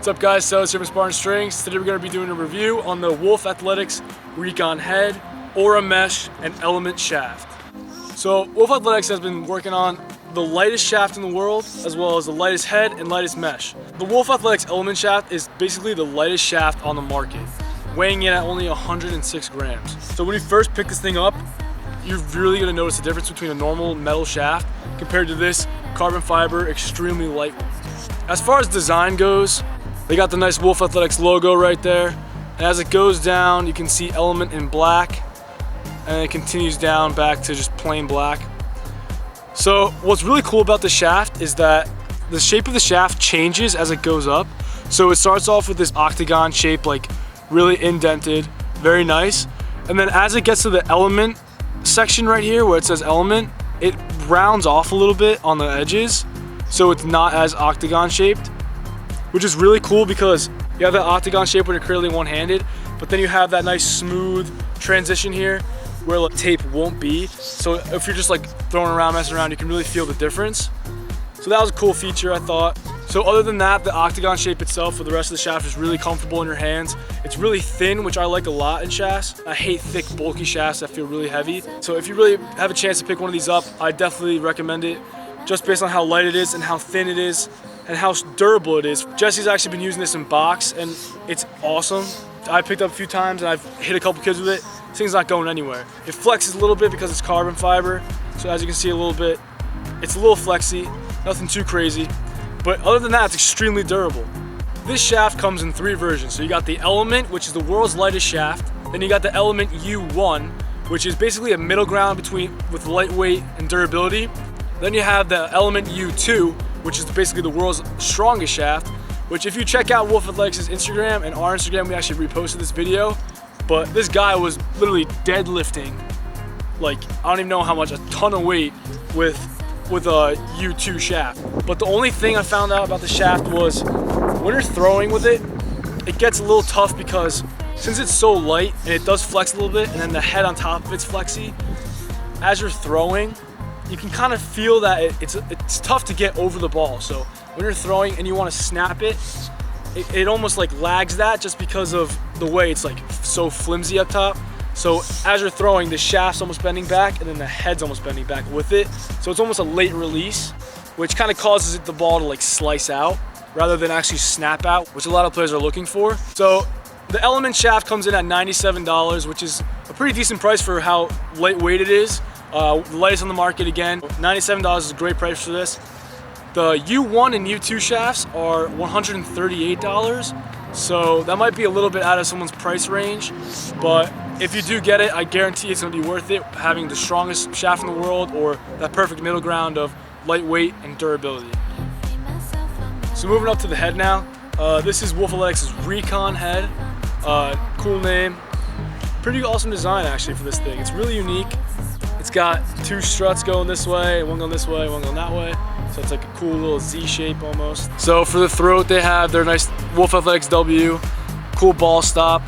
What's up guys, so it's here from SpartanStrings. Today we're going to be doing a review on the Wolf Athletics Recon Head, Aura Mesh, and Element Shaft. So Wolf Athletics has been working on the lightest shaft in the world, as well as the lightest head and lightest mesh. The Wolf Athletics Element Shaft is basically the lightest shaft on the market, weighing in at only 106 grams. So when you first pick this thing up, you're really going to notice the difference between a normal metal shaft compared to this carbon fiber, extremely light one. As far as design goes, they got the nice Wolf Athletics logo right there. And as it goes down, you can see Element in black, and it continues down back to just plain black. So what's really cool about the shaft is that the shape of the shaft changes as it goes up. So it starts off with this octagon shape, like really indented, very nice. And then as it gets to the Element section right here where it says Element, it rounds off a little bit on the edges, so it's not as octagon shaped, which is really cool because you have that octagon shape when you're currently one-handed, but then you have that nice smooth transition here where the tape won't be. So if you're just like throwing around, messing around, you can really feel the difference. So that was a cool feature, I thought. So other than that, the octagon shape itself for the rest of the shaft is really comfortable in your hands. It's really thin, which I like a lot in shafts. I hate thick, bulky shafts that feel really heavy. So if you really have a chance to pick one of these up, I definitely recommend it, just based on how light it is and how thin it is and how durable it is. Jesse's actually been using this in box and it's awesome. I picked up a few times and I've hit a couple kids with it. This thing's not going anywhere. It flexes a little bit because it's carbon fiber. So as you can see a little bit, it's a little flexy, nothing too crazy. But other than that, it's extremely durable. This shaft comes in 3 versions. So you got the Element, which is the world's lightest shaft. Then you got the Element U1, which is basically a middle ground with lightweight and durability. Then you have the Element U2, which is basically the world's strongest shaft, which if you check out Wolf Athletics' Instagram and our Instagram, we actually reposted this video, but this guy was literally deadlifting, like, I don't even know how much, a ton of weight with a U2 shaft. But the only thing I found out about the shaft was when you're throwing with it, it gets a little tough because since it's so light and it does flex a little bit and then the head on top of it's flexy, as you're throwing, you can kind of feel that it's tough to get over the ball. So when you're throwing and you want to snap it, it almost like lags that just because of the way it's like so flimsy up top. So as you're throwing, the shaft's almost bending back and then the head's almost bending back with it. So it's almost a late release, which kind of causes the ball to like slice out rather than actually snap out, which a lot of players are looking for. So the Element shaft comes in at $97, which is a pretty decent price for how lightweight it is. The lightest on the market again. $97 is a great price for this. The U1 and U2 shafts are $138, so that might be a little bit out of someone's price range, but if you do get it, I guarantee it's going to be worth it, having the strongest shaft in the world or that perfect middle ground of lightweight and durability. So moving up to the head now, this is Wolf Athletics' Recon Head. Cool name, pretty awesome design actually for this thing. It's really unique. It's got 2 struts going this way, one going this way, one going that way. So it's like a cool little Z shape almost. So for the throat, they have their nice Wolf Athletics W, cool ball stop.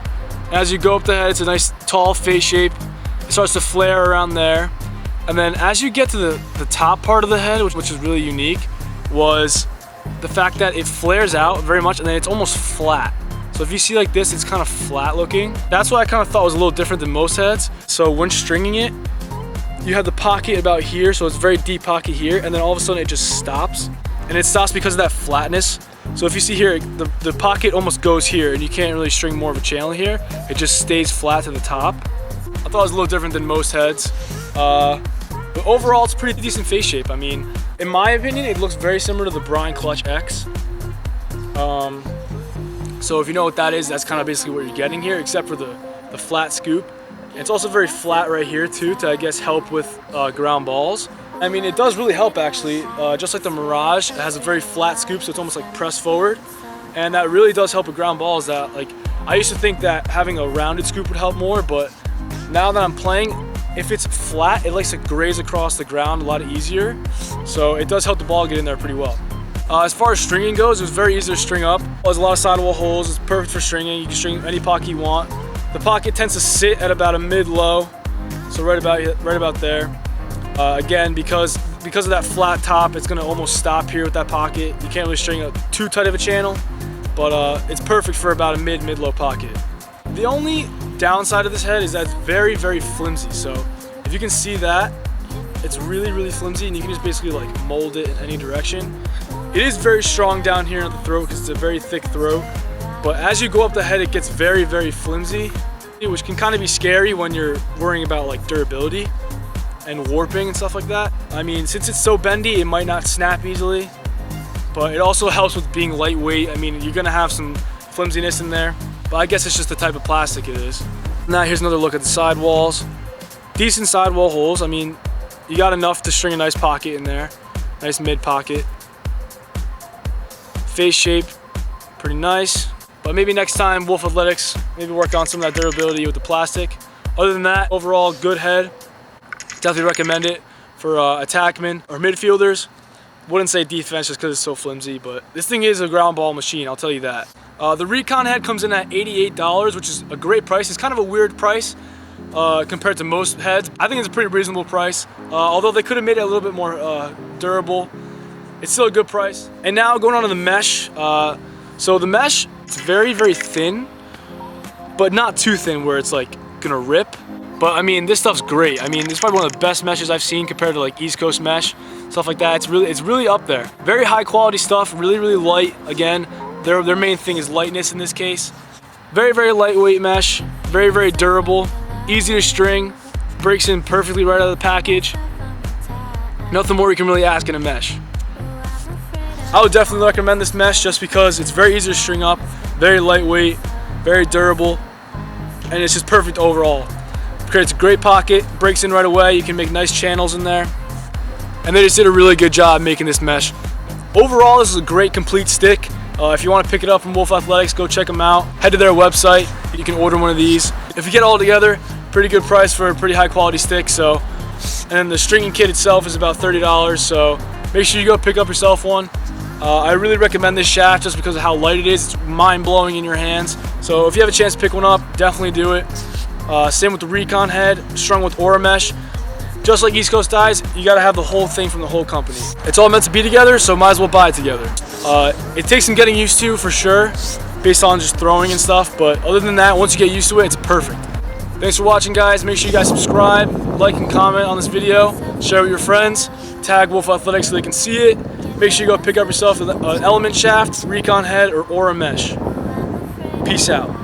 As you go up the head, it's a nice tall face shape. It starts to flare around there. And then as you get to the top part of the head, which is really unique, was the fact that it flares out very much and then it's almost flat. So if you see like this, it's kind of flat looking. That's what I kind of thought was a little different than most heads. So when stringing it, you have the pocket about here, so it's a very deep pocket here, and then all of a sudden it just stops. And it stops because of that flatness. So if you see here, the pocket almost goes here, and you can't really string more of a channel here. It just stays flat to the top. I thought it was a little different than most heads. But overall, it's a pretty decent face shape. I mean, in my opinion, it looks very similar to the Brian Clutch X. So if you know what that is, that's kind of basically what you're getting here, except for the flat scoop. It's also very flat right here too, to I guess help with ground balls. I mean, it does really help actually. Just like the Mirage, it has a very flat scoop, so it's almost like press forward, and that really does help with ground balls. That like I used to think that having a rounded scoop would help more, but now that I'm playing, if it's flat, it likes to graze across the ground a lot easier. So it does help the ball get in there pretty well. As far as stringing goes, it was very easy to string up. There's a lot of sidewall holes. It's perfect for stringing. You can string any pocket you want. The pocket tends to sit at about a mid-low, so right about there. Again, because of that flat top, it's going to almost stop here with that pocket. You can't really string too tight of a channel. but it's perfect for about a mid-low pocket. The only downside of this head is that it's very, very flimsy. So if you can see that, it's really, really flimsy, and you can just basically like mold it in any direction. It is very strong down here at the throat because it's a very thick throat, but as you go up the head, it gets very, very flimsy, which can kind of be scary when you're worrying about like durability and warping and stuff like that. I mean, since it's so bendy, it might not snap easily, but it also helps with being lightweight. I mean, you're gonna have some flimsiness in there, but I guess it's just the type of plastic it is. Now here's another look at the sidewalls. Decent sidewall holes. I mean, you got enough to string a nice pocket in there, nice mid pocket. Face shape, pretty nice. But maybe next time, Wolf Athletics, maybe work on some of that durability with the plastic. Other than that, overall good head. Definitely recommend it for attackmen or midfielders. Wouldn't say defense just because it's so flimsy, but this thing is a ground ball machine, I'll tell you that. The Recon head comes in at $88, which is a great price. It's kind of a weird price compared to most heads. I think it's a pretty reasonable price. Although they could have made it a little bit more durable, it's still a good price. And now going on to the mesh. So the mesh, it's very, very thin, but not too thin where it's like gonna rip. But I mean, this stuff's great. I mean, this is probably one of the best meshes I've seen compared to like East Coast mesh, stuff like that. It's really up there. Very high quality stuff, really, really light. Again, their main thing is lightness in this case. Very, very lightweight mesh, very, very durable, easy to string, breaks in perfectly right out of the package. Nothing more you can really ask in a mesh. I would definitely recommend this mesh just because it's very easy to string up, very lightweight, very durable, and it's just perfect overall. Creates a great pocket, breaks in right away, you can make nice channels in there, and they just did a really good job making this mesh. Overall, this is a great complete stick. If you want to pick it up from Wolf Athletics, go check them out. Head to their website, you can order one of these. If you get it all together, pretty good price for a pretty high quality stick. So, and then the stringing kit itself is about $30, so make sure you go pick up yourself one. I really recommend this shaft just because of how light it is. It's mind-blowing in your hands. So if you have a chance to pick one up, definitely do it. Same with the Recon head, strung with Aura mesh. Just like East Coast dies, you gotta have the whole thing from the whole company. It's all meant to be together, so might as well buy it together. It takes some getting used to for sure, based on just throwing and stuff, but other than that, once you get used to it, it's perfect. Thanks for watching, guys. Make sure you guys subscribe, like, and comment on this video. Share with your friends. Tag Wolf Athletics so they can see it. Make sure you go pick up yourself an Element shaft, Recon head, or Aura mesh. Peace out.